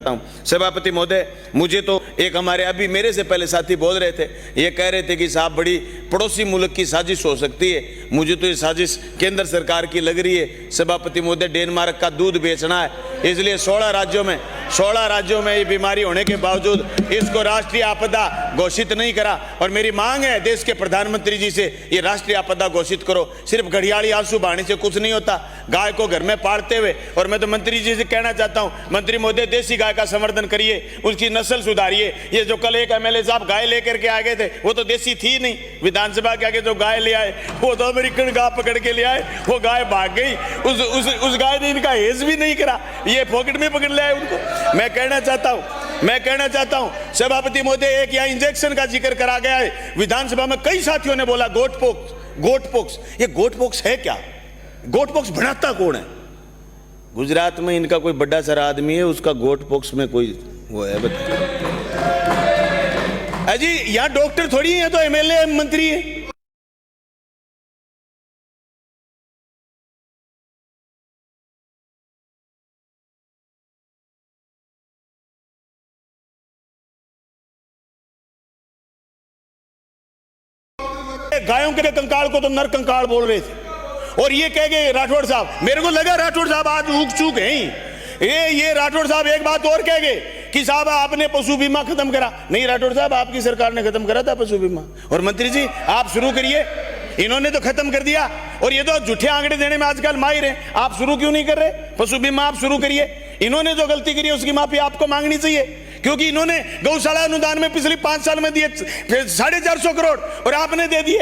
सभापति महोदय, मुझे तो एक हमारे अभी मेरे से पहले साथी बोल रहे थे, ये कह रहे थे कि साहब बड़ी पड़ोसी मुल्क की साजिश हो सकती है। मुझे तो ये साजिश केंद्र सरकार की लग रही है। सभापति महोदय, डेनमार्क का दूध बेचना है, इसलिए 16 राज्यों में ये बीमारी होने के बावजूद इसको राष्ट्रीय आपदा घोषित नहीं करा। और मेरी मांग है देश के प्रधानमंत्री जी से, ये राष्ट्रीय आपदा घोषित करो। सिर्फ घड़ियाली आंसू बहाने से कुछ नहीं होता, गाय को घर में पालते हुए। और मैं तो मंत्री जी से कहना चाहता हूँ, मंत्री महोदय देसी गाय का संवर्धन करिए, उसकी नस्ल सुधारिए। ये जो कल एक एमएलए साहब गाय लेकर के आ गए थे, वो तो देसी थी नहीं। विधानसभा के आगे जो गाय ले आए वो तो अमेरिकन गाय पकड़ के ले आए, वो गाय भाग गई। उस गाय ने इनका हेज भी नहीं करा, ये पॉकेट में पकड़ ले आए उनको। मैं कहना चाहता हूं सभापति महोदय, एक यहाँ इंजेक्शन का जिक्र करा गया है विधानसभा में, कई साथियों ने बोला गोट पोक्स। ये गोट पोक्स है क्या? गोट पोक्स बनाता कौन है? गुजरात में इनका कोई बड़ा सारा आदमी है, उसका गोट पोक्स में कोई वो है, बताइए अजी। यहाँ डॉक्टर थोड़ी है, तो एमएलए मंत्री है। गायों के कंकाल को तो नर कंकाल बोल रहे थे, और ये कह गए राठौड़ साहब, मेरे को लगा राठौड़ साहब आज ऊक चूक है ही। ये राठौड़ साहब एक बात और कह गए कि साहब आपने पशु बीमा खत्म करा। नहीं राठौड़ साहब, आपकी सरकार ने खत्म करा था पशु बीमा, और मंत्री जी आप शुरू करिए। इन्होंने तो खत्म कर दिया, और ये तो झूठे आंकड़े देने में आजकल माहिर हैं। आप शुरू क्यों नहीं कर रहे? पशु बीमा आप शुरू करिए। इन्होंने जो गलती करी है उसकी माफी आपको मांगनी चाहिए, क्योंकि इन्होंने गौशाला अनुदान में पिछले 5 साल में दिए 450 करोड़, और आपने दे दिए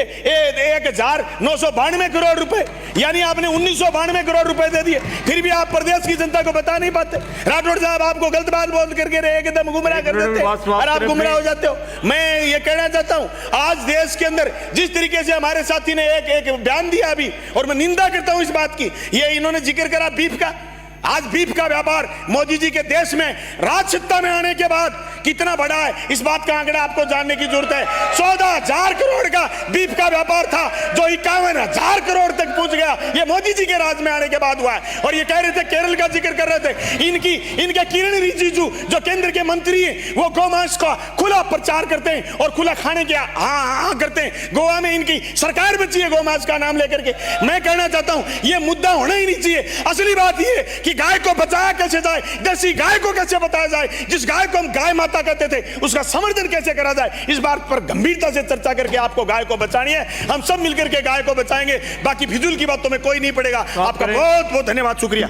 1992 करोड़ रुपए, यानी आपने 1992 करोड़ रुपए दे दिए। फिर भी आप प्रदेश की जनता को बता नहीं पाते। राठौड़ साहब आपको गलत बात बोल करके एकदम गुमराह कर देते और आप गुमराह हो जाते हो। मैं ये कहना चाहता हूं, आज देश के अंदर जिस तरीके से हमारे साथी ने एक बयान दिया अभी, और मैं निंदा करता हूं इस बात की, ये इन्होंने जिक्र करा बीफ का। आज बीफ का व्यापार मोदी जी के देश में राज सत्ता में आने के बाद कितना बड़ा है, इस बात का आंकड़ा आपको जानने की जरूरत है। 14,000 करोड़ का बीफ का व्यापार था, जो 51,000 करोड़ तक पहुंच गया, ये मोदी जी के राज में आने के बाद हुआ है। और ये कह रहे थे, केरल का जिक्र कर रहे थे, इनके किरण रिजिजू जो केंद्र के मंत्री हैं, वो गौमांस का खुला प्रचार करते हैं और खुला खाने के हाँ करते हैं। गोवा में इनकी सरकार बची है गौमांस का नाम लेकर के। मैं कहना चाहता हूं, ये मुद्दा होना ही नहीं चाहिए। असली बात ये कि गाय को बचाया कैसे जाए, देसी गाय को कैसे बताया जाए, जिस गाय को हम गाय माता कहते थे उसका संवर्धन कैसे करा जाए, इस बात पर गंभीरता से चर्चा करके आपको गाय को बचानी है। हम सब मिलकर के गाय को बचाएंगे, बाकी फिजूल की बातों में कोई नहीं पड़ेगा। आपका बहुत बहुत धन्यवाद, शुक्रिया।